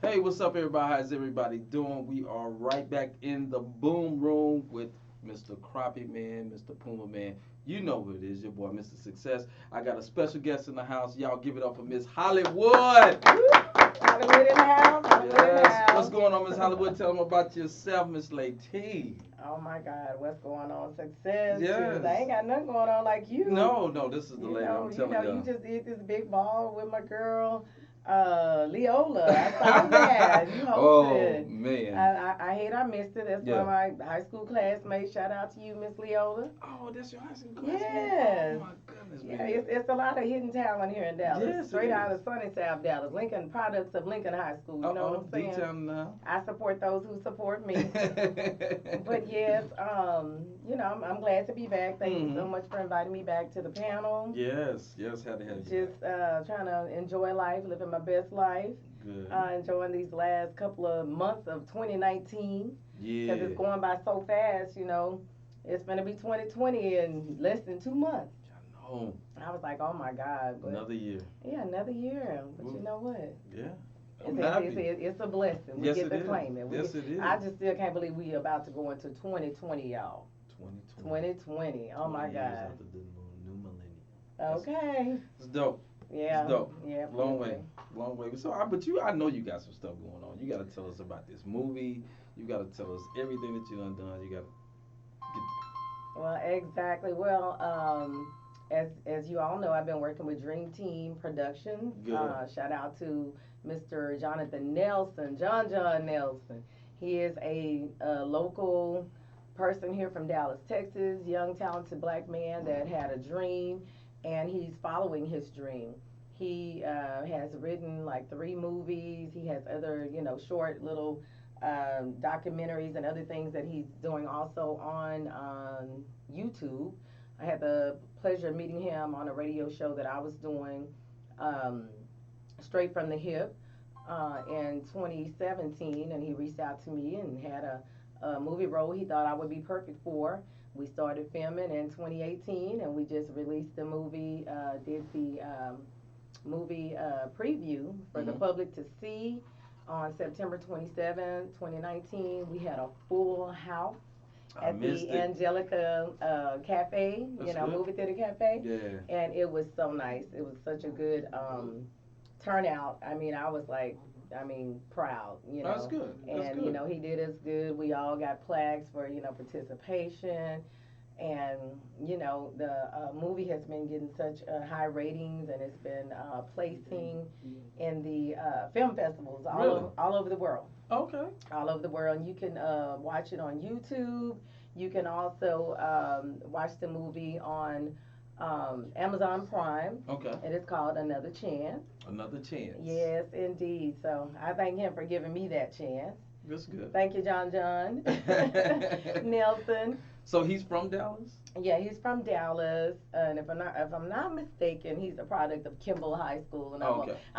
Hey, what's up, everybody? How's everybody doing? We are right back in the boom room with Mr. Crappie Man, Mr. Puma Man. You know who it is, your boy, Mr. Success. I got a special guest in the house. Y'all give it up for Miss HollyWood. HollyWood in the house. HollyWood in the Yes. What's house. going on, Miss HollyWood? Tell them about yourself, Miss Lady. Oh my God, what's going on? Success. Yes. Shoot, I ain't got nothing going on like you. No, this is the You lady. know, I'm you telling know, you. you just did this big ball with my girl, Leola. I saw that. You Oh hosted. man. I hate I missed it. That's Yeah. one of my high school classmates. Shout out to you, Miss Leola. Oh, that's your high school classmate. Yes. Oh my goodness, Yeah, man. it's a lot of hidden talent here in Dallas. Yes, it Straight out is. of sunny South Dallas. Lincoln products of Lincoln High School. You know what I'm saying? D-town now. I support those who support me. But yes, I'm glad to be back. Thank you so much for inviting me back to the panel. Yes, had to have you. Just trying to enjoy life, living my best life. Good. Enjoying these last couple of months of 2019 Yeah. because it's going by so fast. You know, it's going to be 2020 in less than 2 months. I know. I was like, oh my God. But Another year. yeah, another year. But you know what? Yeah. It's a blessing. We Yes, get it to is. claim it. Yes, it is. I just still can't believe we about to go into 2020, y'all. 2020. 2020. Oh my 20 years God. after the new millennium. Okay. It's dope. Yeah. It's dope. Yeah. Long way. So, I know you got some stuff going on. You got to tell us about this movie. You got to tell us everything that you done. You got to Well, exactly. Well, as you all know, I've been working with Dream Team Productions. Good. Shout out to Mr. Jonathan Nelson, John Nelson. He is a local person here from Dallas, Texas, young talented black man that had a dream, and he's following his dream. He has written like 3 movies. He has other, short little documentaries and other things that he's doing also on YouTube. I had the pleasure of meeting him on a radio show that I was doing, Straight from the Hip, in 2017, and he reached out to me and had a movie role he thought I would be perfect for. We started filming in 2018, and we just released the movie, did the movie preview for the public to see on September 27, 2019. We had a full house at the Angelica Cafe, movie theater cafe. Yeah. And it was so nice. It was such a good turnout. I mean, I was like, proud, That's good. And, he did us good. We all got plaques for, participation. And, the movie has been getting such high ratings, and it's been placing in the film festivals all over the world. Okay. All over the world. And you can watch it on YouTube. You can also watch the movie on Amazon Prime. Okay. And it's called Another Chance. Another Chance. Yes, indeed. So I thank him for giving me that chance. That's good. Thank you, John Nelson. So he's from Dallas? Yeah, he's from Dallas, and if I'm not mistaken, he's a product of Kimball High School, and I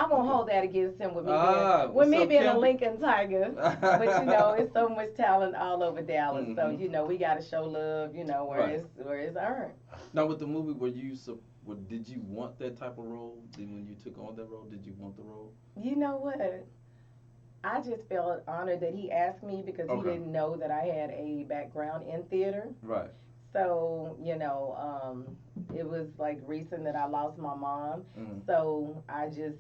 won't hold that against him with me being a Lincoln Tiger. But it's so much talent all over Dallas, so we got to show love, where it's earned. Now with the movie, did you want that type of role? When you took on that role, did you want the role? You know what? I just felt honored that he asked me because he didn't know that I had a background in theater. Right. So, it was like recent that I lost my mom. So I just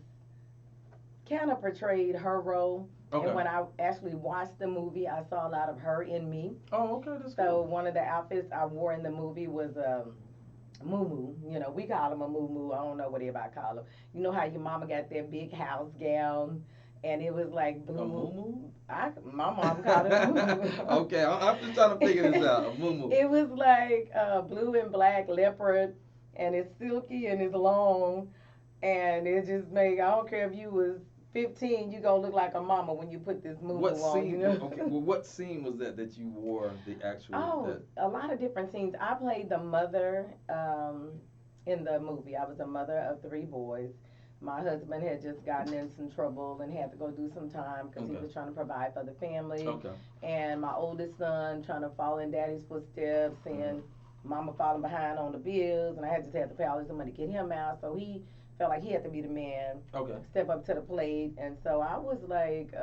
kind of portrayed her role. Okay. And when I actually watched the movie, I saw a lot of her in me. Oh, okay. That's so cool. One of the outfits I wore in the movie was moo-moo. We call him a moo-moo. I don't know what everybody call him. You know how your mama got that big house gown? And it was like blue. A moo-moo? My mom called it a moo-moo. Okay, I'm just trying to figure this out. A moo-moo. It was like blue and black leopard, and it's silky and it's long, and it just made, I don't care if you was 15, you gonna look like a mama when you put this moo-moo on. Okay, well, what scene was that you wore the actual? A lot of different scenes. I played the mother in the movie. I was a mother of 3 boys. My husband had just gotten in some trouble and had to go do some time because he was trying to provide for the family. Okay. And my oldest son trying to follow in daddy's footsteps and mama falling behind on the bills. And I just had to pay all this money to get him out. So he felt like he had to be the man, Okay. step up to the plate. And so I was like,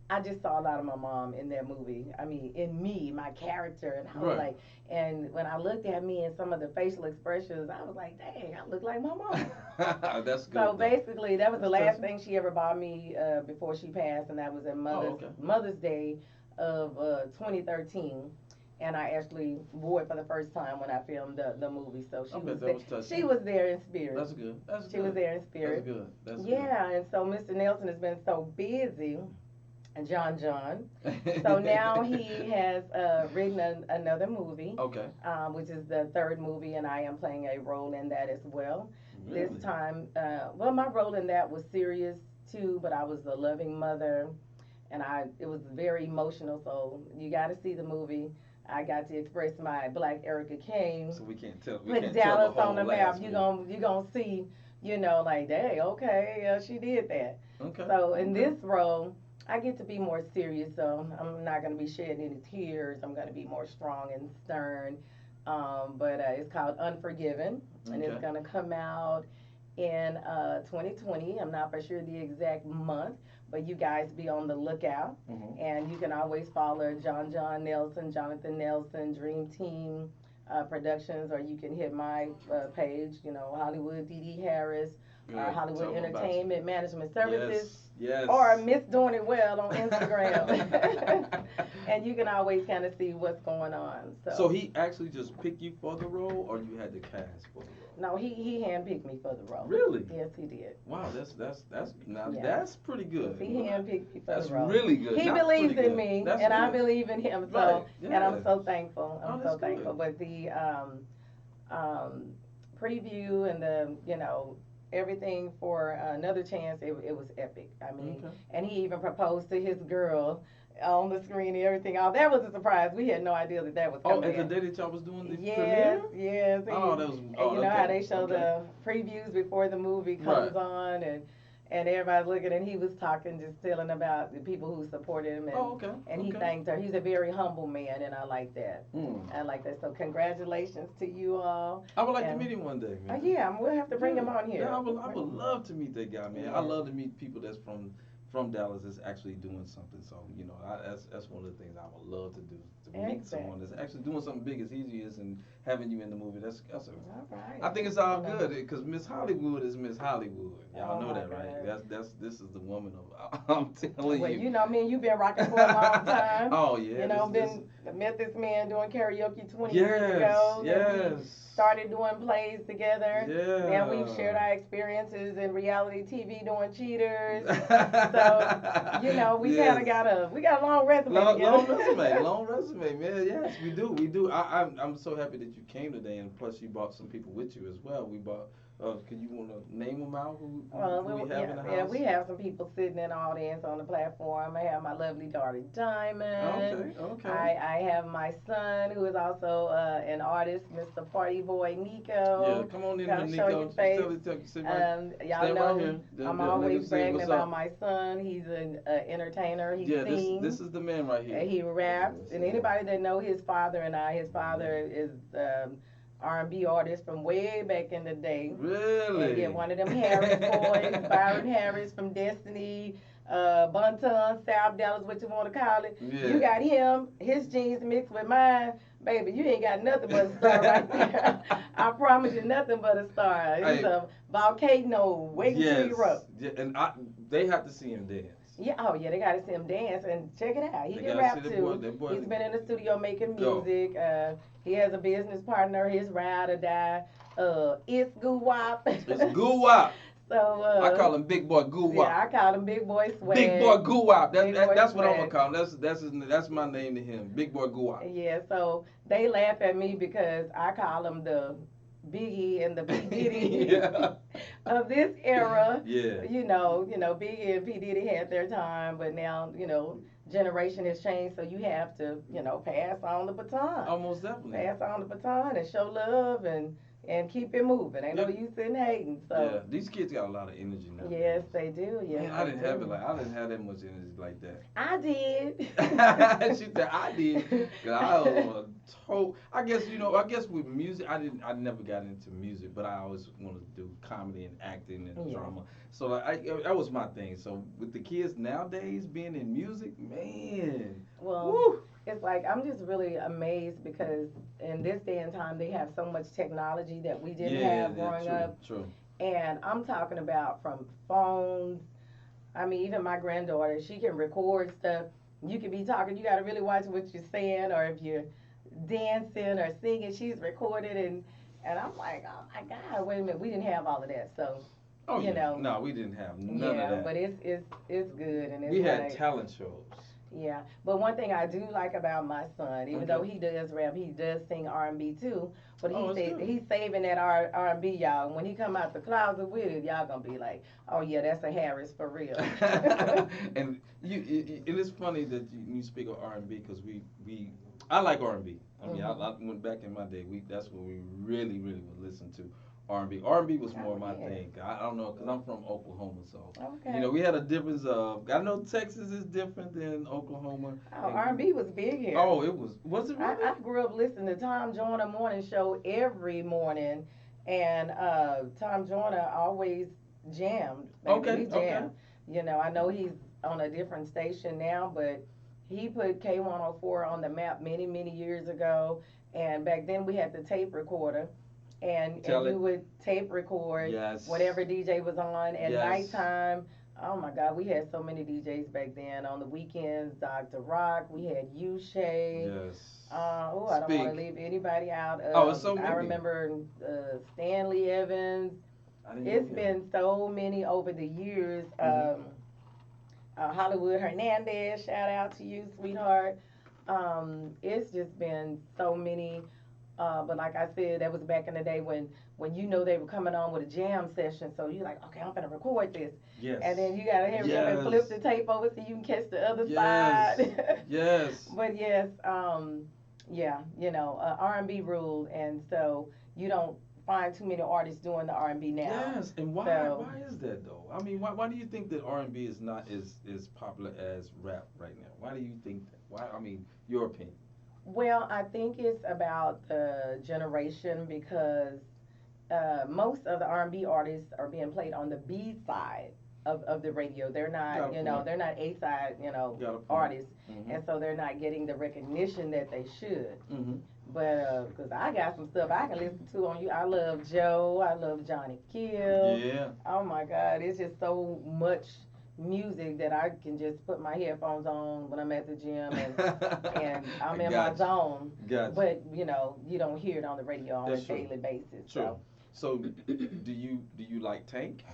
I just saw a lot of my mom in that movie. I mean, in me, my character, and I was Right. like, and when I looked at me and some of the facial expressions, I was like, dang, I look like my mom. That's good. So though. basically, that was the That's last touching. thing she ever bought me before she passed, and that was in Oh, okay. Mother's Day of 2013. And I actually wore it for the first time when I filmed the movie. So I bet that there. was touching. She was there in spirit. That's good. That's She good. was there in That's spirit. good. That's Yeah, and so Mr. Nelson has been so busy, and John. good. So now he has written another movie, Okay. which is the third movie, and I am playing a role in that as well. Really? This time, well, my role in that was serious too, but I was a loving mother, and it was very emotional. So you got to see the movie. I got to express my Black Erica Kane. So we can't tell. We Put can't Dallas tell on the map. last You gonna see, like, hey, okay, she did that. Okay. So in okay. this role, I get to be more serious. So I'm not gonna be shedding any tears. I'm gonna be more strong and stern. But it's called Unforgiven, and it's Okay. gonna come out in 2020. I'm not for sure the exact month, but you guys be on the lookout. Mhm. And you can always follow John Nelson, Jonathan Nelson, Dream Team Productions, or you can hit my page, HollyWood DD Harris, Good. Tell HollyWood 'em about Entertainment Management you. Services, Yes. or Miss Doing It Well on Instagram. And you can always kind of see what's going on. So he actually just picked you for the role, or you had to cast for the role? No, he handpicked me for the role. Really? Yes, he did. Wow, now Yeah. that's pretty good. He handpicked me for That's the role. really good. He That's believes pretty in good. me, That's and I good. believe in him. So, Right. and I'm Yeah. so thankful. Oh, I'm that's so thankful. good. But the preview and the everything for Another Chance, it was epic. I mean, Okay. and he even proposed to his girl on the screen and everything. Oh, that was a surprise. We had no idea that was Oh, coming at the in. day that y'all was doing the Yes, premiere? yes. Oh, that was. And Oh, you know okay. how they show okay. the previews before the movie comes Right. on, and everybody's looking, and he was talking, just telling about the people who supported him, and, Oh, okay. and he okay. thanked her. He's a very humble man, and I like that. I like that. So congratulations to you all. I would like to And- meet him one day, man. Yeah, we'll have to bring him on here. Yeah, I would love to meet that guy, man. Yeah. I love to meet people that's from Dallas that's actually doing something. So that's one of the things I would love to do, to meet someone that's actually doing something big as easy as and having you in the movie. That's All right. I think it's all good because Miss HollyWood is Miss HollyWood. Y'all Oh, know my that, right? God. This is the woman of. I'm telling Well, you. you know me and you've been rocking for a long time. Oh yeah. Met this man doing karaoke 20 Yes. years ago. Yes. Started doing plays together. Yeah. Now we've shared our experiences in reality TV doing Cheaters. We kind of got a long resume together. long resume, man. Yes, we do. I'm so happy that you came today, and plus you brought some people with you as well. We brought. Can you want to name them out? Who we have in the house? Yeah, we have some people sitting in the audience on the platform. I have my lovely daughter Diamond. Okay. I have my son, who is also an artist, Mr. Party Boy Nico. Yeah, come on in, Come Nico. show your face. Sit right, Y'all stay know right here. I'm The always nigga say, bragging "What's about up?" my son. He's an entertainer. He Yeah, sings. this is the man right here. And he raps. Yes, And yeah. anybody that know his father his father is R&B artist from way back in the day. Really? And yeah, one of them Harris boys, Byron Harris from Destiny, Bunton, South Dallas, what you want to call it. Yeah. You got him, his jeans mixed with mine. Baby, you ain't got nothing but a star right there. I promise you, nothing but a star. It's a volcano waiting to erupt. Yeah, and they have to see him dance. Yeah, oh yeah, they gotta see him dance and check it out. He They can gotta rap see that too. boy- He's been in the studio making Go. music. He has a business partner, his ride or die. It's Goo Wop. It's Goo Wop. So I call him Big Boy Goo Wop. yeah, I call him Big Boy Swag. Big Boy Goo Wop. Big Boy That's what I'm gonna Swag. call him. That's my name to him. Big Boy Goo Wop. Yeah, so they laugh at me because I call him the Biggie and the P Diddy Yeah. of this era. Yeah. You know, Biggie and P Diddy had their time, but now, generation has changed, so you have to, pass on the baton. Almost definitely. Pass on the baton and show love and, and keep it moving. Ain't no Yeah. use in hating. Yeah, So these kids got a lot of energy now. yes, they do. Yes, Man, I they didn't have it do. like I didn't have that much energy like that. I did. She said I did, cause I was on a I guess I guess with music, I never got into music, but I always wanted to do comedy and acting and Yeah. drama. So like, that was my thing. So with the kids nowadays being in music, man, Well, woo, it's like I'm just really amazed because in this day and time they have so much technology that we didn't yeah, have yeah, growing true, up. true. And I'm talking about from phones. I mean, even my granddaughter, she can record stuff. You can be talking, you got to really watch what you're saying, or if you're dancing or singing, she's recorded. And I'm like, oh my God, wait a minute, we didn't have all of that. So, Oh you yeah, know, no, we didn't have none yeah, of that. but it's good and it's We had like, talent shows. yeah. But one thing I do like about my son, even Okay. though he does rap, he does sing R&B too. But Oh, that's good. he's saving that R&B, y'all. And when he come out the closet with it, y'all gonna be like, oh yeah, that's a Harris for real. And and it's funny that you speak of R&B because we I like R&B. I mean, Mhm. I went back in my day. That's what we really would listen to. R&B. R&B was more Oh, my yeah. thing. I don't know because I'm from Oklahoma, so Okay. we had a difference of. I know Texas is different than Oklahoma. Oh, R&B was big here. Oh, was it really? I grew up listening to Tom Joyner morning show every morning, and Tom Joyner always jammed. Baby. Okay, He okay. jammed. You know, I know he's on a different station now, but he put K104 on the map many years ago. And back then we had the tape recorder, and Tell it. you would tape record Yes. whatever DJ was on at Yes. nighttime. Oh my God, we had so many DJs back then. On the weekends, Dr. Rock, we had U Shay. Yes. Oh, I don't want to Speak. leave anybody out. Oh, it's so many. I remember Stanley Evans. I didn't It's know been so many over the years. Mhm. HollyWood Hernandez, shout out to you, sweetheart. It's just been so many. But like I said, that was back in the day when they were coming on with a jam session. So you're like, okay, I'm gonna record this, Yes. and then you gotta hurry up and flip the tape over so you can catch the other Yes. side. Yes. But yes, yeah, R&B ruled, and so you don't find too many artists doing the R&B now. Yes, and why? So- Why is that though? I mean, why do you think that R&B is not as popular as rap right now? Why do you think that? Why? I mean, your opinion. Well, I think it's about the generation because most of the R&B artists are being played on the B side of the radio. They're Got not, a point. they're not A side, Got a point. artists, Mhm. and so they're not getting the recognition that they should. Mhm. But because I got some stuff I can listen to on you. I love Joe. I love Johnny Kill. Yeah. Oh my God, it's just so much music that I can just put my headphones on when I'm at the gym and I'm in my Gotcha. zone. Gotcha. But you don't hear it on the radio on That's a true. daily basis. True. So, do you like Tank?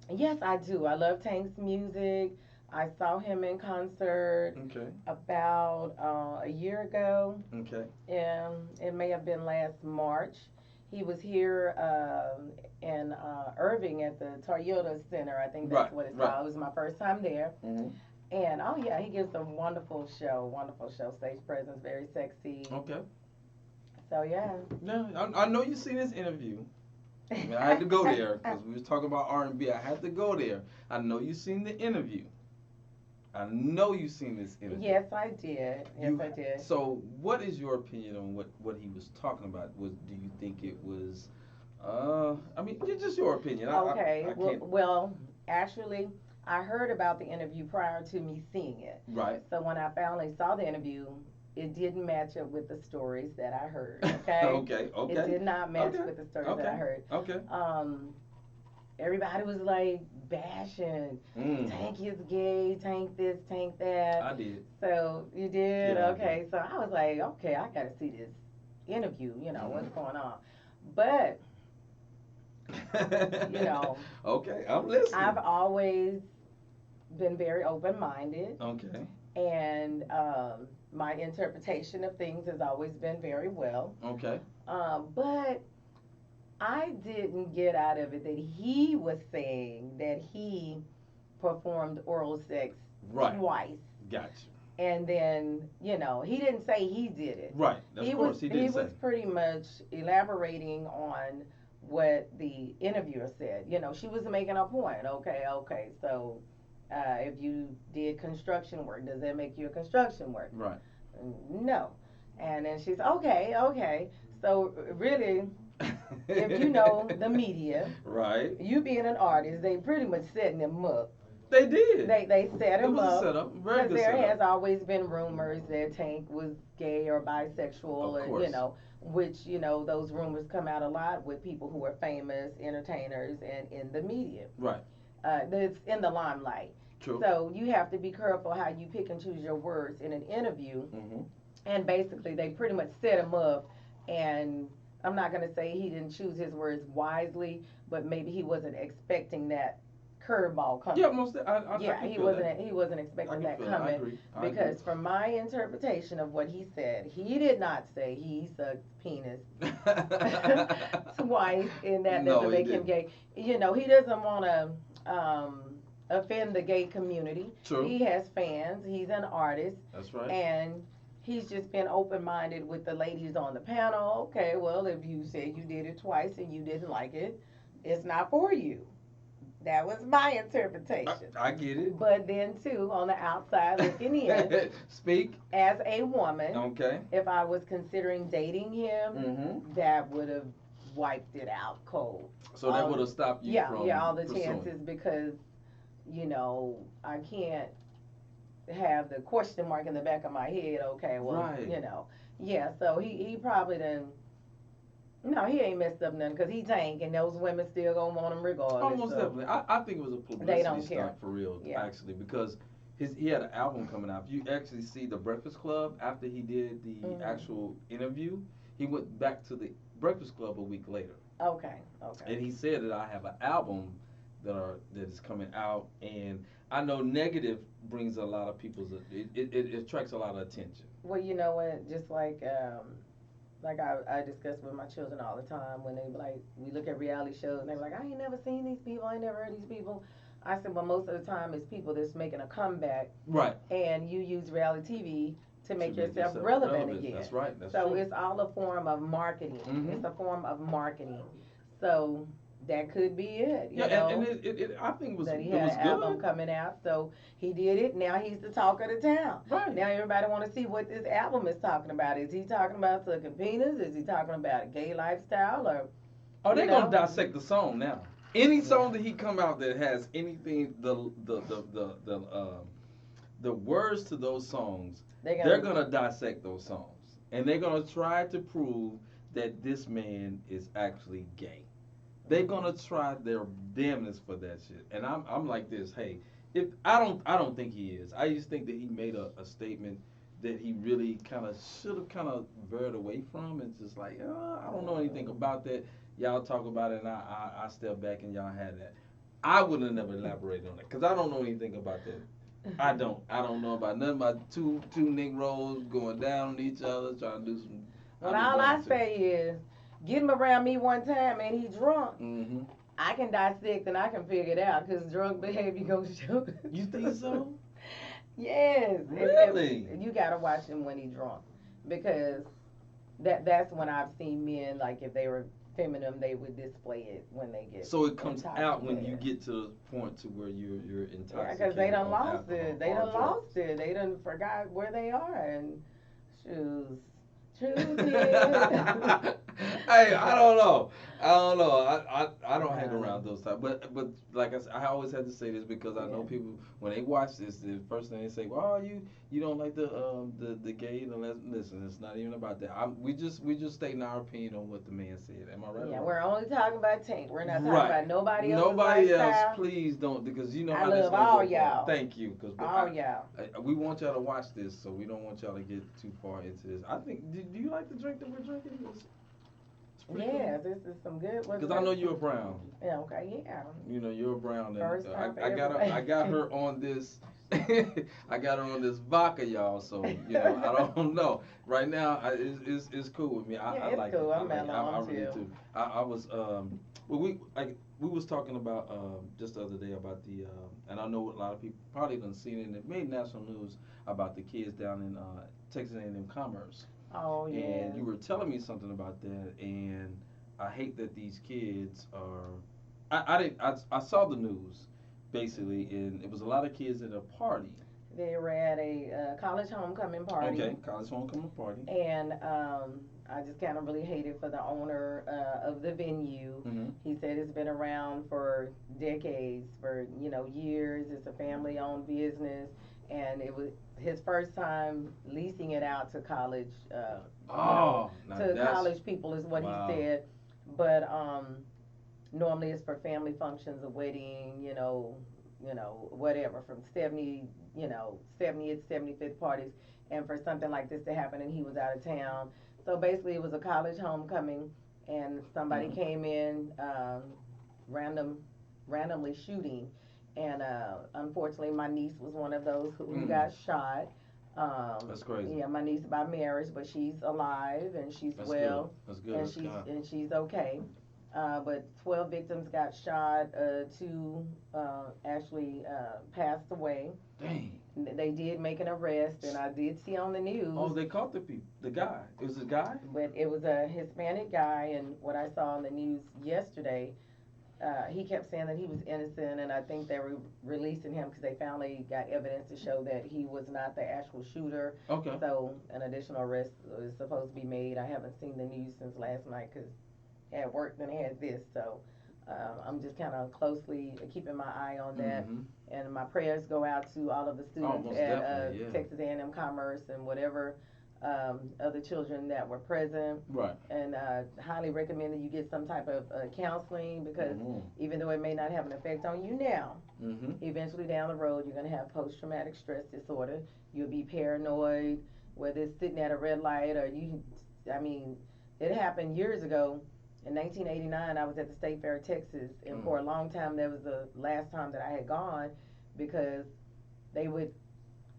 So yes, I do. I love Tank's music. I saw him in concert Okay. about a year ago. Okay. It may have been last March. He was here in Irving at the Toyota Center. I think that's Right, what it's right. called. It was my first time there. Mhm. And oh yeah, he gives a wonderful show. Stage presence, very sexy. Okay. So yeah. Yeah, I know you seen this interview. I mean, I had to go there because we was talking about R&B. I had to go there. I know you seen the interview. I know you seen this interview. Yes, I did. Yes, I did. So, what is your opinion on what he was talking about? Do you think it was? I mean, just your opinion. Okay. I can't. Well, actually, I heard about the interview prior to me seeing it. Right. So when I finally saw the interview, it didn't match up with the stories that I heard. Okay. Okay. Okay. It did not match Okay. with the stories Okay. that I heard. Okay. Everybody was like bashing. Tank is gay. Tank this. Tank that. I did. So you did? Yeah, I Okay. So I was like, okay, I gotta see this interview. What's going on? But Okay, I'm listening. I've always been very open-minded, Okay. and my interpretation of things has always been very well. Okay. But I didn't get out of it that he was saying that he performed oral sex Right. twice. Gotcha. And then, he didn't say he did it. Right. Of course, he didn't say. He was pretty much elaborating on what the interviewer said. She was making a point. Okay. So, if you did construction work, does that make you a construction worker? Right. No. And then she's okay. So really, if you know the media, right? You being an artist, they pretty much setting him up. They did. They set him up. It was a setup. Very good there setup. has always been rumors that Tank was gay or bisexual, Of course. which those rumors come out a lot with people who are famous entertainers and in the media. Right. That's in the limelight. True. So you have to be careful how you pick and choose your words in an interview. Mm-hmm. And basically, they pretty much set him up, and I'm not going to say he didn't choose his words wisely, but maybe he wasn't expecting that curveball coming. Yeah, most. I he wasn't expecting that coming. I agree. Because from my interpretation of what he said, he did not say he sucked penis twice, and that doesn't make him gay. He doesn't want to offend the gay community. True. He has fans. He's an artist. That's right. And he's just been open-minded with the ladies on the panel. Okay, well, if you said you did it twice and you didn't like it, it's not for you. That was my interpretation. I get it. But then, too, on the outside looking in, speak as a woman, okay, if I was considering dating him, mm-hmm. that would have wiped it out cold. So that would have stopped you from all the pursuing. chances, because, I can't have the question mark in the back of my head. Okay, well, right. So he probably didn't. No, he ain't messed up nothing, because he Tank, and those women still gonna want him regardless. Almost definitely. I think it was a publicity stunt for real, actually, because he had an album coming out. If you actually see the Breakfast Club, after he did the mm-hmm. actual interview, he went back to the Breakfast Club a week later. Okay. And he said that I have an album that is coming out, and I know negative brings a lot of people's, it attracts a lot of attention. Well, you know what, just like I discuss with my children all the time, when they like, we look at reality shows and they're like, I ain't never seen these people, I ain't never heard these people. I said, well, most of the time it's people that's making a comeback. Right. And you use reality TV to make yourself relevant again. That's right. That's so true. It's all a form of marketing. Mm-hmm. It's a form of marketing. So that could be it. You know? And I think it was that he it had was an good. album coming out, so he did it. Now he's the talk of the town. Right. Now everybody want to see what this album is talking about. Is he talking about sucking penis? Is he talking about a gay lifestyle? Or they're gonna dissect the song now. Any song that he come out that has anything, the words to those songs, they're gonna dissect those songs, and they're gonna try to prove that this man is actually gay. They're gonna try their damnedest for that shit, and I'm like this. Hey, if I don't think he is. I just think that he made a statement that he really kind of should have kind of veered away from. It's just like, I don't know anything about that. Y'all talk about it, and I step back, and y'all had that. I would have never elaborated on it, because I don't know anything about that. I don't know about nothing about two Negroes going down on each other, trying to do some. Well, all I say is, get him around me one time and he drunk. Mm-hmm. I can dissect and I can figure it out, because drunk behavior goes show. You think so? Yes. Really? You gotta watch him when he's drunk, because that's when I've seen men, like, if they were feminine, they would display it when they get. So it comes out when you get to the point to where you're intoxicated. Yeah, because they done lost it. They done drugs. lost it. They done forgot where they are, and shoes. Hey, I don't know. I don't hang around those type. But like I said, I always have to say this, because I know people, when they watch this, the first thing they say, well, you don't like the gay and the lesbian. Listen, it's not even about that. We just stating our opinion on what the man said. Am I right? Yeah, we're only talking about Tank. We're not talking about nobody else. Nobody else, please don't, because you know how this goes. I love all y'all. Thank you, because all y'all. We want y'all to watch this, so we don't want y'all to get too far into this. I think. Do you like the drink that we're drinking? Yeah, cool. This is some good. Because I know you're a brown. Yeah. Okay. Yeah. You know you're a brown, and I got her on this. I got her on this vodka, y'all. So I don't know. Right now, it's cool with me. I it's like cool. it. I'm I really too. do. I was well, we was talking about just the other day about the and I know a lot of people probably done seen it and it made national news about the kids down in Texas A&M Commerce. Oh yeah. And you were telling me something about that, and I hate that these kids are. I didn't. I saw the news, basically, and it was a lot of kids at a party. They were at a college homecoming party. Okay, college homecoming party. And I just kind of really hated for the owner of the venue. Mm-hmm. He said it's been around for decades, for years. It's a family-owned business, and it was his first time leasing it out to college. Oh, to college people is what wow. he said. But normally it's for family functions, a wedding, whatever, from 70th, 75th parties, and for something like this to happen, and he was out of town. So basically, it was a college homecoming, and somebody came in, randomly shooting, and unfortunately, my niece was one of those who got shot. That's crazy. Yeah, my niece by marriage, but she's alive and she's That's well, good. That's good. and That's she's okay. But 12 victims got shot. Two actually passed away. Dang. They did make an arrest, and I did see on the news. Oh, they caught the guy. It was a guy? But it was a Hispanic guy, and what I saw on the news yesterday, he kept saying that he was innocent, and I think they were releasing him because they finally got evidence to show that he was not the actual shooter. Okay. So an additional arrest is supposed to be made. I haven't seen the news since last night because at work then had this, so I'm just kind of closely keeping my eye on that, and my prayers go out to all of the students at Texas A&M Commerce and whatever other children that were present. Right. And highly recommend that you get some type of counseling because even though it may not have an effect on you now, eventually down the road you're going to have post-traumatic stress disorder. You'll be paranoid, whether it's sitting at a red light or it happened years ago. In 1989, I was at the State Fair of Texas, and for a long time, that was the last time that I had gone because they would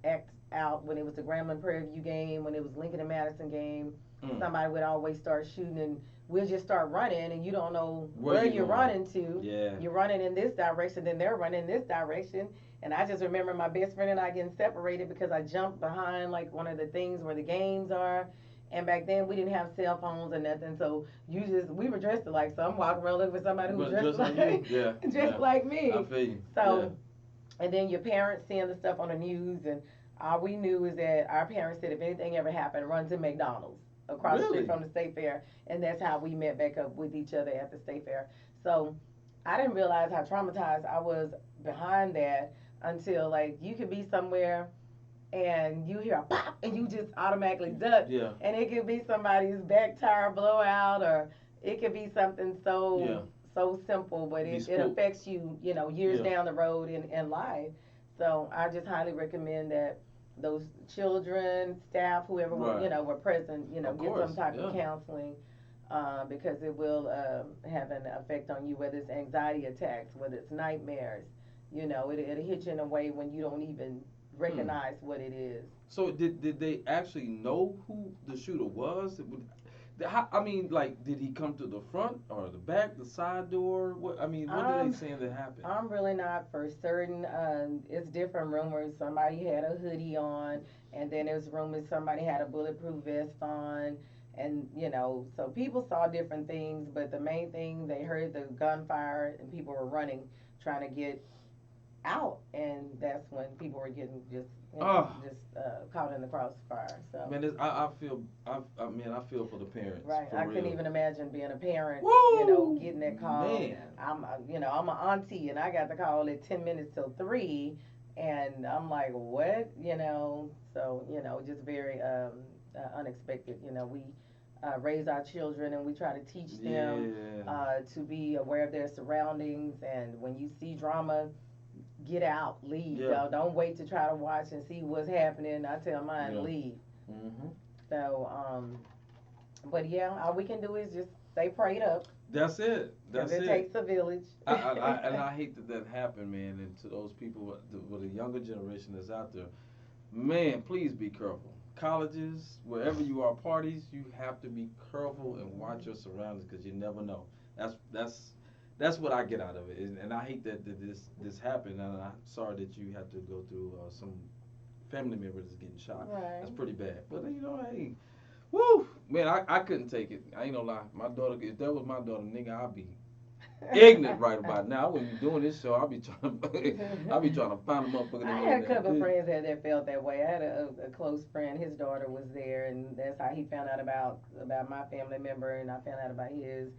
act out when it was the Grambling Prairie View game, when it was Lincoln and Madison game. Somebody would always start shooting, and we'll just start running, and you don't know where you're running to. Yeah. You're running in this direction, then they're running in this direction. And I just remember my best friend and I getting separated because I jumped behind like one of the things where the games are. And back then we didn't have cell phones or nothing, so we were dressed alike. So I'm walking around looking for somebody who was dressed like me. I feel you. So, and then your parents seeing the stuff on the news, and all we knew is that our parents said if anything ever happened, run to McDonald's across the street from the State Fair, and that's how we met back up with each other at the State Fair. So I didn't realize how traumatized I was behind that until like you could be somewhere and you hear a pop and you just automatically duck. Yeah. And it could be somebody's back tire blowout, or it could be something so simple, but it affects you, years down the road in life. So I just highly recommend that those children, staff, whoever were present, get some type of counseling. Because it will have an effect on you, whether it's anxiety attacks, whether it's nightmares. It'll hit you in a way when you don't even recognize what it is. So did they actually know who the shooter was? Did he come to the front or the back, the side door? What did they say that happened? I'm really not for certain. It's different rumors. Somebody had a hoodie on, and then there's rumors somebody had a bulletproof vest on. And, so people saw different things, but the main thing, they heard the gunfire and people were running, trying to get out. And that's when people were getting caught in the crossfire. So. Man, I feel for the parents. Right. I couldn't even imagine being a parent, getting that call. Man. I'm an auntie, and I got the call at 10 minutes till 3, and I'm like, what? So, just very unexpected. We raise our children and we try to teach them to be aware of their surroundings, and when you see drama, get out, leave. Don't wait to try to watch and see what's happening. I tell mine, leave. So but all we can do is just stay prayed up. That's it. It takes a village. I hate that happened, man. And to those people with the younger generation that's out there, man, please be careful. Colleges, wherever you are, parties, you have to be careful and watch your surroundings because you never know. that's what I get out of it, and I hate that this happened, and I'm sorry that you had to go through some family members getting shot. Right. That's pretty bad. But you know, hey, woo, man, I couldn't take it. I ain't gonna lie. My daughter, if that was my daughter, nigga, I'd be ignorant right about now. I wouldn't be doing this show. I'll be trying I'll be trying to find a motherfucker I that had a know couple of that. friends that felt that way. I had a close friend. His daughter was there, and that's how he found out about my family member, and I found out about his.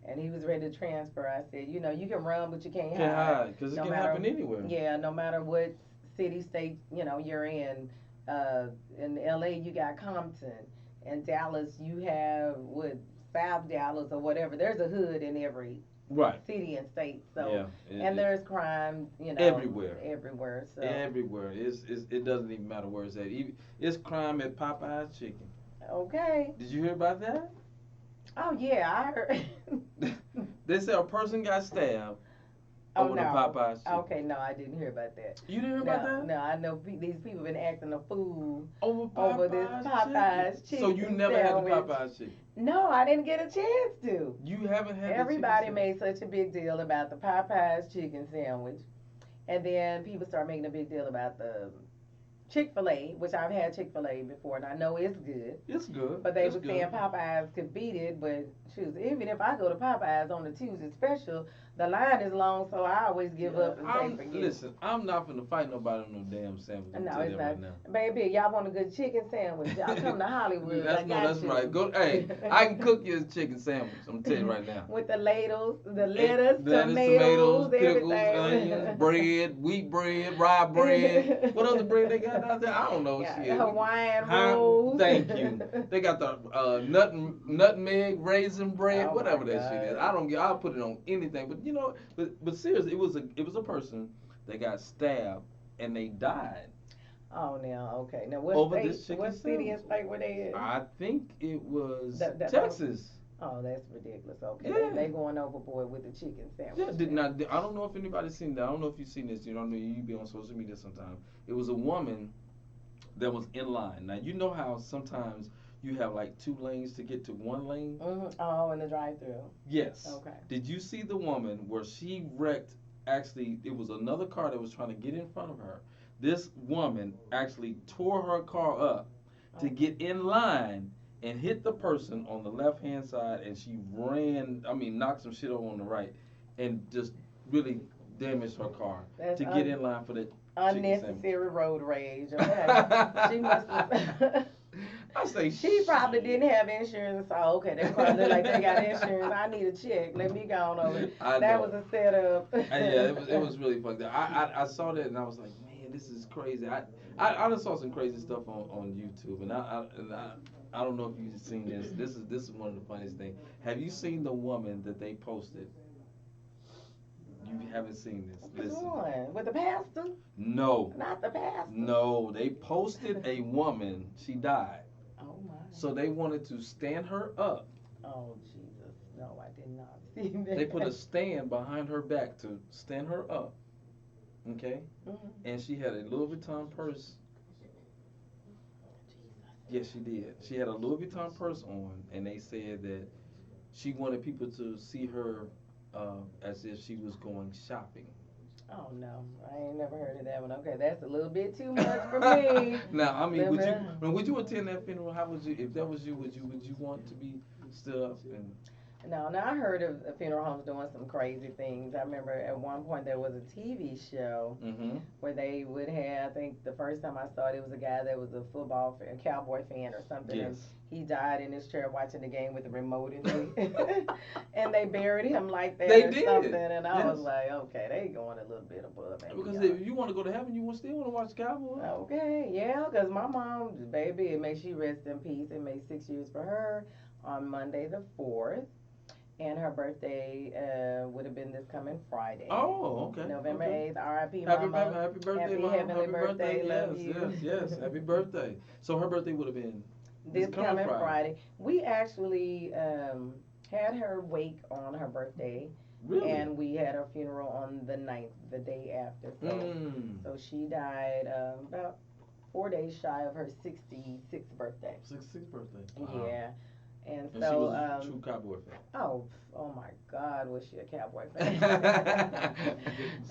And he was ready to transfer. I said, you know, you can run, but you can't Can't hide. hide because it No can matter, happen anywhere. yeah, no matter what city, state, you know, you're in. In LA, you got Compton. In Dallas, you have what South Dallas or whatever. There's a hood in every Right. city and state. So, Yeah. and there's crime, you know, Everywhere. everywhere. So, Everywhere. It doesn't even matter where it's at. Even, it's crime at Popeye's Chicken. okay. Did you hear about that? Oh yeah, I heard. They said a person got stabbed Oh over the no. Popeye's Chicken. Okay, no, I didn't hear about that. You didn't hear about No, that? no, I know these people been acting a fool Over over this Popeye's chicken. So you never had the sandwich. Popeye's Chicken? No, I didn't get a chance to. You haven't had Everybody the chicken made such a big deal about the Popeye's chicken sandwich, and then people start making a big deal about the Chick-fil-A, which I've had Chick-fil-A before, and I know it's good. It's good. But they it's were good. saying Popeyes could beat it, but shoot, even if I go to Popeyes on the Tuesday special, the line is long, so I always give up and say forget. Listen, I'm not finna fight nobody on no damn sandwich. No, I'll tell it's you not. right now. Baby, y'all want a good chicken sandwich? Y'all come to HollyWood. I got That's you. right. Go, hey, I can cook you a chicken sandwich. I'm telling you right now. With the ladles, the lettuce, tomatoes, pickles, everything. onions, bread, wheat bread, rye bread. What other bread they got out there? I don't know. Yeah, Shit. Hawaiian rolls. Thank you. They got the nutmeg raisin bread, Oh, whatever my that shit is. God. I don't get. I'll put it on anything. But you know, but seriously, it was a person that got stabbed and they died. Oh, now, okay. Now, Over what this state, chicken what city and sandwich. state were they in? I think it was That- Texas. Oh, that's ridiculous. Okay, Yeah. they going overboard with the chicken sandwich. Yeah, did not. I don't know if anybody's seen that. I don't know if you've seen this. You know, you be on social media sometimes. It was a woman that was in line. Now you know how sometimes you have like 2 lanes to get to 1 lane. Oh, in the drive-through. Yes. Okay. Did you see the woman where she wrecked? Actually, it was another car that was trying to get in front of her. This woman actually tore her car up to get in line and hit the person on the left-hand side, and she ran. I mean, knocked some shit over on the right, and just really damaged her car That's to get in line for the unnecessary road rage. Okay. She must have. I say She probably didn't have insurance. So okay, they probably look like they got insurance. I need a check. Let me go on over. That was a setup. Yeah, it was really fucked up. I saw that and I was like, man, this is crazy. I just saw some crazy stuff on YouTube, and I don't know if you've seen this. This is one of the funniest things. Have you seen the woman that they posted? You haven't seen this. Which Listen. one? With the pastor? No. Not the pastor. No, they posted a woman. She died. Oh my. So they wanted to stand her up. Oh Jesus. No, I did not see that. They put a stand behind her back to stand her up. Okay? And she had a Louis Vuitton purse. Yes, she did. She had a Louis Vuitton purse on, and they said that she wanted people to see her as if she was going shopping. Oh no, I ain't never heard of that one. Okay, that's a little bit too much for me. Now, I mean, Little would you attend that funeral? How would you, if that was you, would you want to be stood up and? No, now I heard of funeral homes doing some crazy things. I remember at one point there was a TV show where they would have, I think the first time I saw it, it was a guy that was a football fan, a Cowboy fan or something. Yes. And he died in his chair watching the game with the remote and they buried him like that They or did. something. And I Yes. was like, okay, they going a little bit above and Because beyond. if you want to go to heaven, you still want to watch Cowboys. Okay, yeah, because my mom, baby, may she rest in peace. It made 6 years for her on Monday the 4th. And her birthday would have been this coming Friday. Oh, okay. November okay. 8th, R.I.P. Happy, Mama. happy birthday, Happy Mom. heavenly Happy birthday. Love yes, you. yes. Happy birthday. So her birthday would have been This coming Friday. We actually had her wake on her birthday. really. And we had her funeral on the 9th, the day after. So she died about 4 days shy of her 66th birthday. 66th birthday. Wow. Yeah. And And she so, was a true cowboy fan. oh my God, was she a cowboy fan?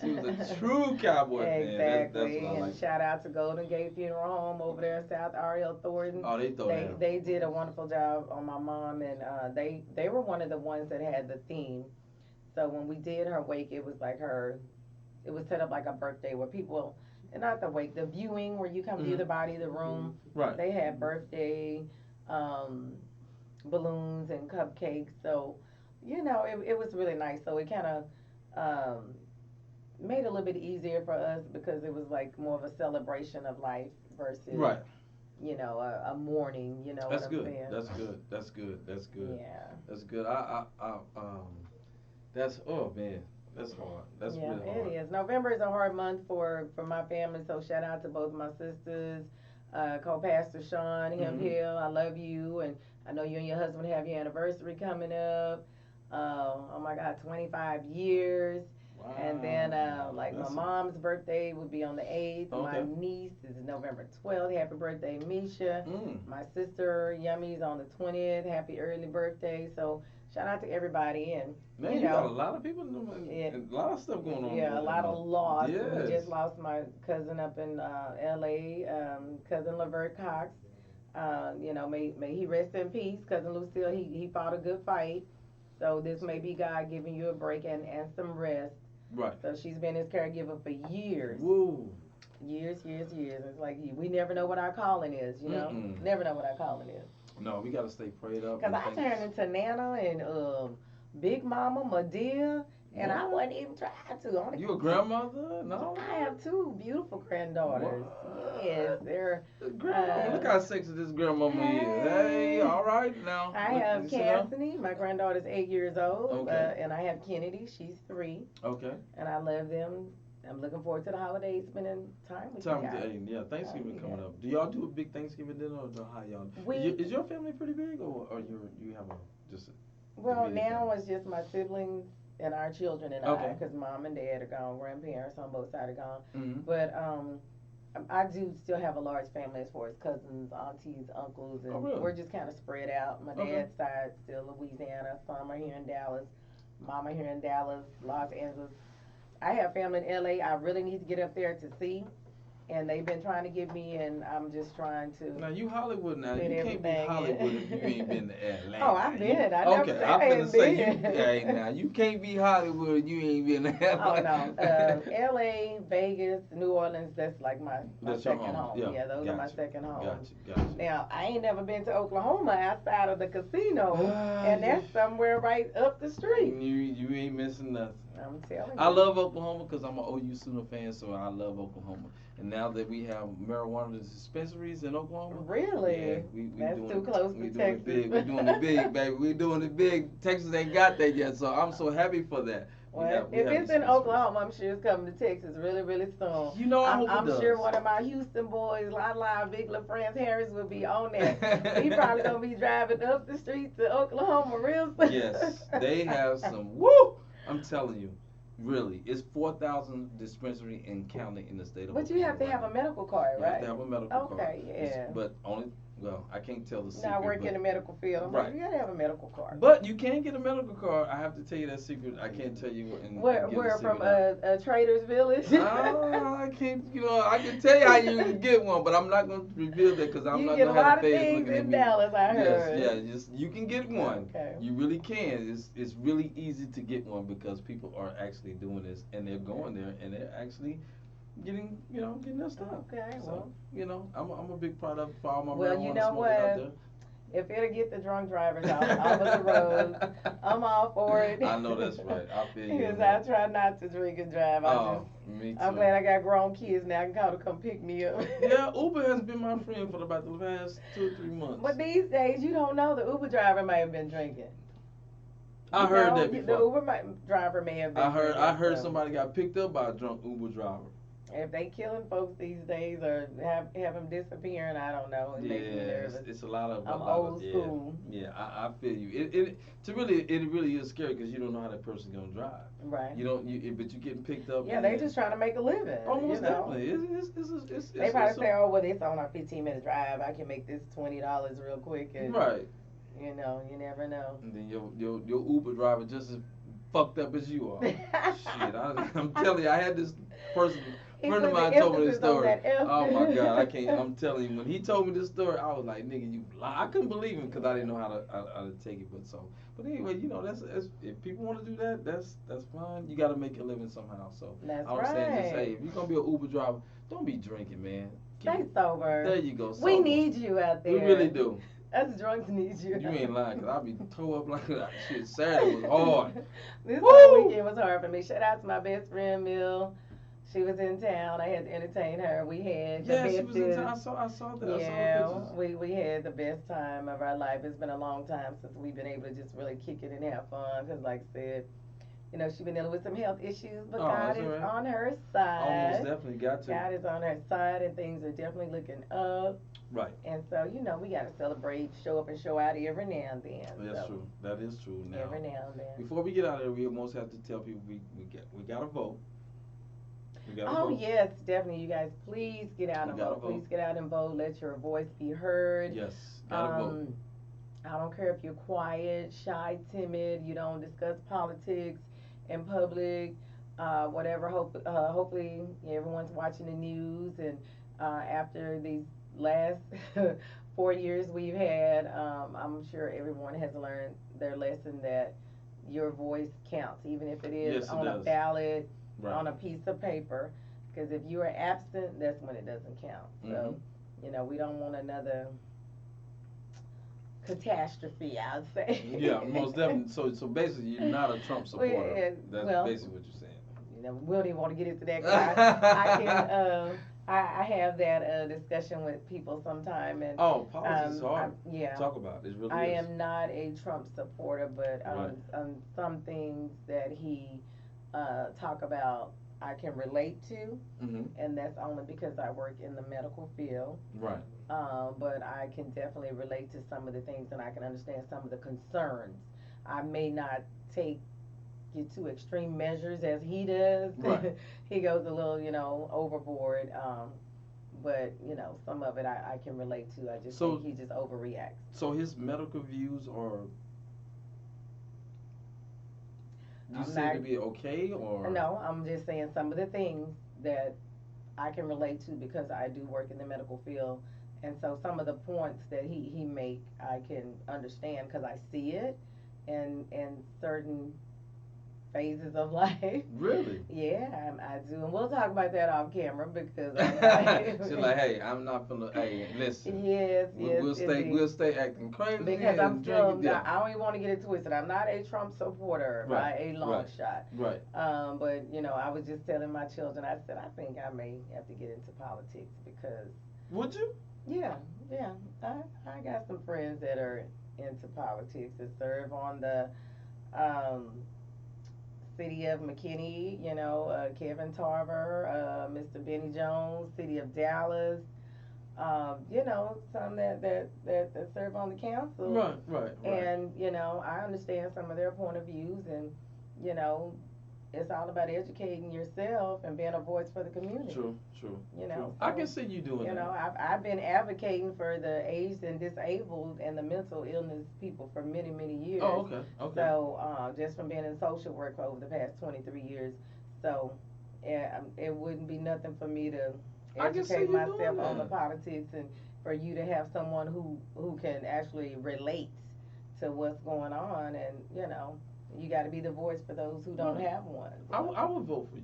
She was a true cowboy fan. That's Exactly. what I And like. shout out to Golden Gate Funeral Home over there in South Ariel Thornton. Oh, they throw down. They did a wonderful job on my mom, and they were one of the ones that had the theme. So when we did her wake, it was like it was set up like a birthday where people, and not the wake, the viewing where you come view the body, the room. Right. They had birthday um, balloons and cupcakes. So, it was really nice. So it kind of made it a little bit easier for us because it was like more of a celebration of life versus, Right. a mourning. You know That's what I'm good. saying? That's good. That's good. That's good. Yeah. That's good. That's oh man, that's hard. That's Yeah, really hard. it is. November is a hard month for my family, so shout out to both my sisters, co-pastor Sean, him Mhm. Hill. I love you, and I know you and your husband have your anniversary coming up. Oh my God, 25 years. Wow. And then, like, my That's mom's birthday would be on the 8th. Okay. My niece is November 12th. Happy birthday, Misha. Mm. My sister, Yummy's on the 20th. Happy early birthday. So, shout out to everybody. And, Man, you got a lot of people doing a lot of stuff going on. yeah, a lot of loss. Yes. We just lost my cousin up in L.A., cousin Lavert Cox. May he rest in peace. Cousin Lucille, he fought a good fight. So this may be God giving you a break and some rest. Right. So she's been his caregiver for years. Woo. Years. It's like we never know what our calling is, Mm-mm. Never know what our calling is. No, we got to stay prayed up. Because I turned into Nana and Big Mama, Medea, and I What? wasn't even trying to. You a grandmother? No. I have two beautiful granddaughters. What? Yes, they're. Grandmama, look how sexy this grandmama is. Hey, all right now. I have You see her? Cassidy. My granddaughter's 8 years old. Okay. And I have Kennedy. She's 3. Okay. And I love them. I'm looking forward to the holidays, spending time with you guys. Yeah, Thanksgiving Yeah. coming up. Do y'all do a big Thanksgiving dinner or how y'all? Is your family pretty big or you have just a Well, immediate now family? it's just my siblings and our children and Okay. I, because mom and dad are gone, grandparents on both sides are gone. Mm-hmm. But I do still have a large family as far as cousins, aunties, uncles, and Oh, really? we're just kind of spread out. My Okay. dad's side still Louisiana, some are here in Dallas, mama here in Dallas, Los Angeles. I have family in LA. I really need to get up there to see, and they've been trying to get me, and I'm just trying to. Now you Hollywood now. Fit You can't be everything in. Hollywood if you ain't been to Atlanta. Oh, I've been. I never okay, said I'm I gonna ain't say you. been. Hey, now you can't be Hollywood if you ain't been to Oh Atlanta. no, LA, Vegas, New Orleans. That's like my That's your second home. home. Yeah, those are my gotcha. second home. Gotcha. Now I ain't never been to Oklahoma outside of the casino, Ah, and yeah. that's somewhere right up the street. You ain't missing nothing. I'm telling you. I love Oklahoma because I'm an OU Sooner fan, so I love Oklahoma. And now that we have marijuana dispensaries in Oklahoma, Really? yeah, we That's doing too close we to doing Texas. it big. We doing it big, baby. We doing it big. Texas ain't got that yet, so I'm so happy for that. Well, if it's in Oklahoma, I'm sure it's coming to Texas really, really soon. You know, I hope I'm it does. sure one of my Houston boys, Lala Big LaFrance Harris, will be on that. He probably gonna be driving up the street to Oklahoma real soon. Yes, they have some. Woo! I'm telling you, really, it's 4,000 dispensary and counting in the state of. But you have to Oklahoma have a medical card, You right? have to have a medical card. Okay, yeah. But only, well, I can't tell the secret. Now I work but, in the medical field. I'm Right. like, you gotta have a medical card. But you can get a medical card. I have to tell you that secret. I can't tell you. We're from Traders Village. I can't. I can tell you how you can get one, but I'm not going to reveal that because I'm you not get going a to have lot of fans things looking at in me. Dallas, I heard. Yes, you can get one. Okay. You really can. It's really easy to get one because people are actually doing this and they're going there and they're actually getting their stuff. Okay, So, well. I'm a big product for all my Well, marijuana you know smokers out what? there. If it'll get the drunk drivers off of the road, I'm all for it. I know that's right. I feel you. Because I try not to drink and drive. Me too. I'm glad I got grown kids now. I can call to come pick me up. Yeah, Uber has been my friend for about the past 2 or 3 months. But these days, you don't know the Uber driver may have been drinking. I heard that The before. driver may have been. I heard drinking, so somebody got picked up by a drunk Uber driver. If they killing folks these days or have them disappearing, I don't know. It makes me nervous. It's a lot of. I'm old school. Yeah, I feel you. It really is scary because you don't know how that person's gonna drive. Right. But you're getting picked up. Yeah, they just trying to make a living. Almost you know? definitely. They probably say, "Oh, well, it's on a 15-minute drive. I can make this $20 real quick." And right. You know, you never know. And then your Uber driver just as fucked up as you are. Shit, I'm telling you, I had this person, He friend of put the mine told me this emphasis on story. that F. Oh my God, I can't. I'm telling you, when he told me this story, I was like, nigga, you lie. I couldn't believe him because I didn't know how to take it. But anyway, you know, that's if people want to do that, that's fine. You got to make a living somehow. So That's I'm saying, just right. hey, if you're gonna be an Uber driver, don't be drinking, man. Stay sober. There you go. We Sober. need you out there. We really do. Us drunks need you. You ain't lying, cause I be toe up like that. Shit, Saturday was hard. This Woo! whole weekend was hard for me. Shout out to my best friend Mill. She was in town. I had to entertain her. We had the Yeah, bestest. she was in town. I saw that. Yeah, I saw the pictures. we had the best time of our life. It's been a long time since we've been able to just really kick it and have fun. Cause like I said, you know, she's been dealing with some health issues, but Oh, God that's is all right. on her side. Almost definitely got to. God is on her side, and things are definitely looking up. Right. And so, you know, we got to celebrate, show up and show out every now and then. That's So, true. That is true. Now, every now and then. before we get out of here, we almost have to tell people we got to vote. We got to Oh vote. yes, definitely. You guys, please get out We and gotta vote. vote. Please get out and vote. Let your voice be heard. Yes, got to vote. I don't care if you're quiet, shy, timid. You don't discuss politics in public. Whatever. Hopefully, everyone's watching the news. And after these last 4 years we've had, I'm sure everyone has learned their lesson that your voice counts, even if it is Yes, it on a does. ballot, Right. on a piece of paper. Because if you are absent, that's when it doesn't count. So, you know, we don't want another catastrophe, I'd say. Yeah, most definitely. So basically, you're not a Trump supporter. That's well, basically what you're saying. You know, we don't even want to get into that. 'Cause I can. I have that discussion with people sometime, and Oh, politics is hard. Yeah, Talk about it. It really I is. am not a Trump supporter, but Right. some things that he talk about I can relate to, and that's only because I work in the medical field. Right. But I can definitely relate to some of the things, and I can understand some of the concerns. I may not get to extreme measures as he does. Right. He goes a little, you know, overboard. But you know, some of it I can relate to. I just think he just overreacts. So his medical views are. You say to be okay, or no? I'm just saying some of the things that I can relate to because I do work in the medical field, and so some of the points that he make I can understand because I see it, in certain phases of life. Really? Yeah, I do, and we'll talk about that off camera because she's like, hey, I'm not gonna. Hey, listen. Yes, We'll stay acting crazy because and I'm still. drinking. Yeah. I don't even want to get it twisted. I'm not a Trump supporter by a long shot. Right. But you know, I was just telling my children. I said I think I may have to get into politics because. Would you? Yeah. I got some friends that are into politics that serve on the. City of McKinney, you know, Kevin Tarver, Mr. Benny Jones, City of Dallas, you know, some that serve on the council. Right. And, you know, I understand some of their point of views, and, you know, it's all about educating yourself and being a voice for the community. True. You know, I can see you doing that. You know, I've been advocating for the aged and disabled and the mental illness people for many, many years. Oh, okay. So, just from being in social work for over the past 23 years, so it wouldn't be nothing for me to educate myself on the politics, and for you to have someone who can actually relate to what's going on, and you know, you got to be the voice for those who don't have one. So. I would vote for you.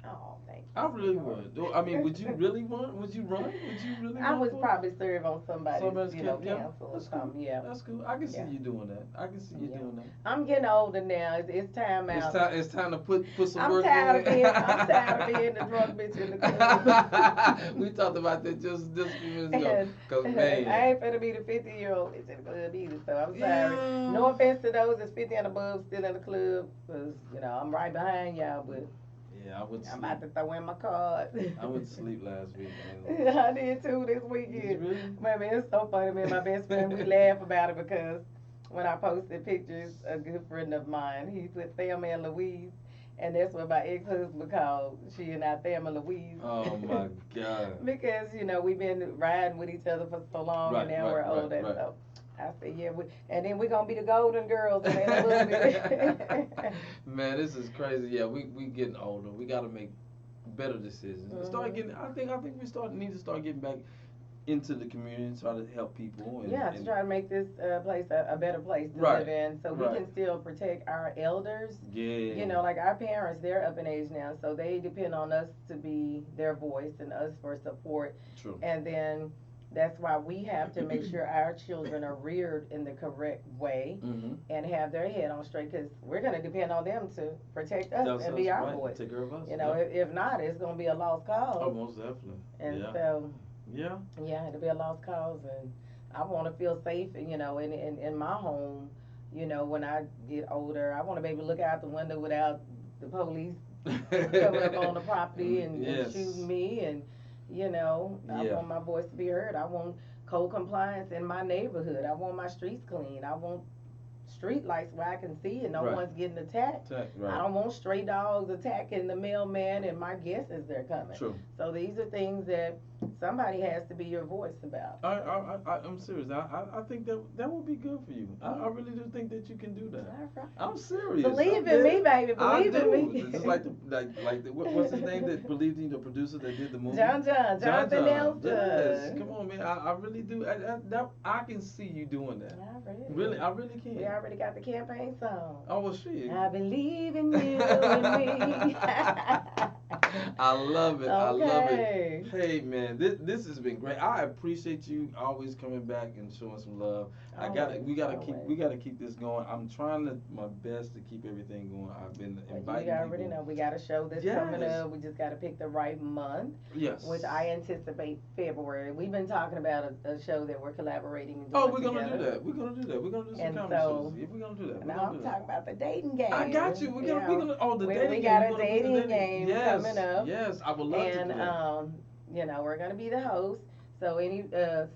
Oh, thank you. I really would. I mean, would you really want? Would you run? Would you really? I would probably serve on somebody's council or That's something. Cool. Yeah, that's cool. I can see you doing that. I can see you doing that. I'm getting older now. It's time out. It's time to put some work I'm in. tired of being the drunk bitch in the club. We talked about that just a few minutes ago. Cause man, I ain't finna be the 50-year-old bitch in the club either. So I'm sorry. No offense to those that's 50 and above still in the club, cause you know I'm right behind y'all, but. Yeah, I'm about to throw in my card. I went to sleep last week, man. I did too this weekend. Really? Man, it's so funny. Me and my best friend, we laugh about it because when I posted pictures, a good friend of mine, he put Thelma and Louise, and that's what my ex-husband called she and I, Thelma Louise. Oh my God. Because, you know, we've been riding with each other for so long, and now we're older. So I said, yeah, and then we're gonna be the Golden Girls in a little bit. Man, this is crazy. Yeah, we getting older. We got to make better decisions. Start getting. I think we need to start getting back into the community and try to help people. Yeah, to try to make this place a better place to Right, live in, so we right. can still protect our elders. Yeah. You know, like our parents, they're up in age now, so they depend on us to be their voice and us for support. True. And then that's why we have to make sure our children are reared in the correct way and have their head on straight, because we're going to depend on them to protect us That's and be our right. voice. Take care of us. You know, if not, it's going to be a lost cause. Oh, most definitely. And yeah. so, yeah, it'll be a lost cause, and I want to feel safe, you know, in my home. You know, when I get older, I want to be able to look out the window without the police coming up on the property and shooting me, and you know, I want my voice to be heard. I want code compliance in my neighborhood. I want my streets clean. I want street lights where I can see and no one's getting attacked. Right. I don't want stray dogs attacking the mailman and my guests as they're coming. True. So these are things that somebody has to be your voice about. I'm serious. I think that would be good for you. I really do think that you can do that. Right. I'm serious. Believe in me, baby. Believe in me. Just like what's his name that believed in, the producer that did the movie? Jonathan Nelson. Yes, come on, man. I really do. I can see you doing that. I really can. We already got the campaign song. Oh well, shit. I believe in you and me. I love it. Okay. I love it. Hey man, this has been great. I appreciate you always coming back and showing some love. We gotta keep this going. I'm trying my best to keep everything going. I've been inviting you already people. know we got a show that's coming up. We just got to pick the right month. Yes. Which I anticipate February. We've been talking about a show that we're collaborating and doing Oh, we're gonna do that. We're gonna do some and conversations. We're gonna do that. Now I'm talking about the dating game. I got you. We're gonna the dating game. We got a dating game coming up. Yes, I would love to do that. And you know, we're gonna be the host. So any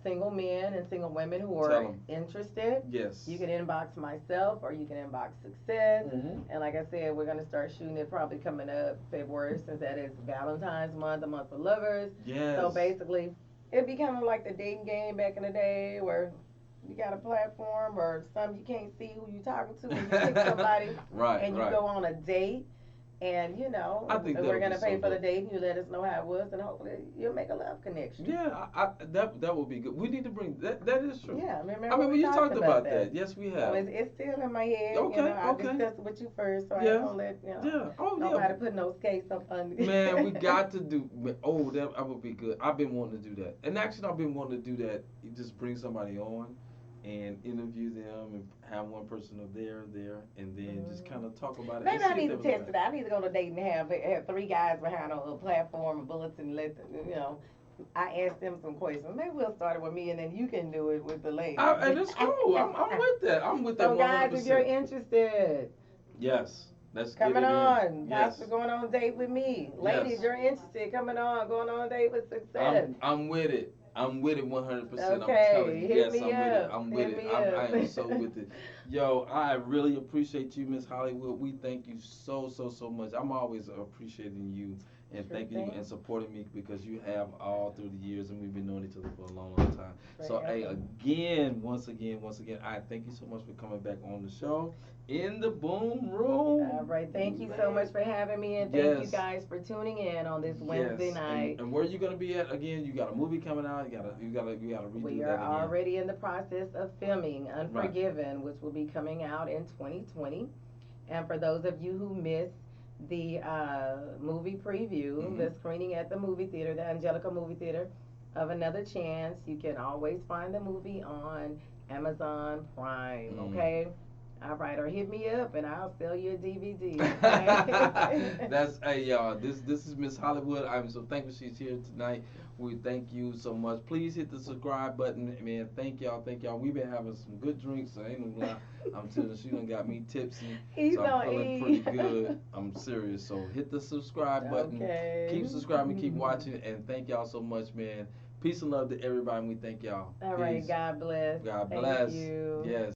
single men and single women who are interested, yes, you can inbox myself or you can inbox Success. And like I said, we're gonna start shooting it probably coming up February, since that is Valentine's month, a month for lovers. Yes. So basically, it'd be kind of like the dating game back in the day, where you got a platform or something, you can't see who you talking to, and you pick somebody and you go on a date. And you know, we're gonna pay for the date, and you let us know how it was, and hopefully you'll make a love connection. Yeah, that would be good. We need to bring that. That is true. Yeah, remember I mean, we talked about that. Yes, we have. So it's still in my head. Okay, you know, I discussed it with you first, so I don't let nobody put no skates up under. Man, we got to do. Oh, that would be good. I've been wanting to do that, and actually, I've been wanting to do that. You just bring somebody on and interview them and have one person up there, and then just kind of talk about it. Maybe I need to test it. I need to go on a date and have 3 guys behind a platform, bullets, and let them, you know. I asked them some questions. Maybe we'll start it with me, and then you can do it with the ladies. And it's cool. I'm with that. I'm with that. So 100%. guys, if you're interested, yes, let's coming on. Yes. Pastor going on a date with me. Ladies, you're interested. Coming on, going on a date with Success. I'm with it. I'm with it 100%. Okay, I'm telling you. hit me I'm with it. I'm with Hit it. me I am up. so with it. Yo, I really appreciate you, Miss HollyWood. We thank you so much. I'm always appreciating you and thanking you and supporting me, because you have all through the years, and we've been knowing each other for a long time. So, hey, once again, I thank you so much for coming back on the show in the Boom Room. All right, thank you so much for having me, and thank you guys for tuning in on this Wednesday night. And where are you gonna be at again? You got a movie coming out. You gotta redo that again. We are already in the process of filming Unforgiven, which will be coming out in 2020. And for those of you who missed the movie preview, the screening at the movie theater, the Angelica Movie Theater of Another Chance, you can always find the movie on Amazon Prime, okay? All right, or hit me up and I'll sell you a DVD. Hey y'all, this is Miss HollyWood. I'm so thankful she's here tonight. We thank you so much. Please hit the subscribe button, man. Thank y'all. We've been having some good drinks. I ain't gonna lie. I'm telling you, she done got me tipsy. So I'm feeling pretty good. I'm serious. So hit the subscribe button. Keep subscribing, keep watching, and thank y'all so much, man. Peace and love to everybody, and we thank y'all. All right, God bless. God bless. Thank you. Yes.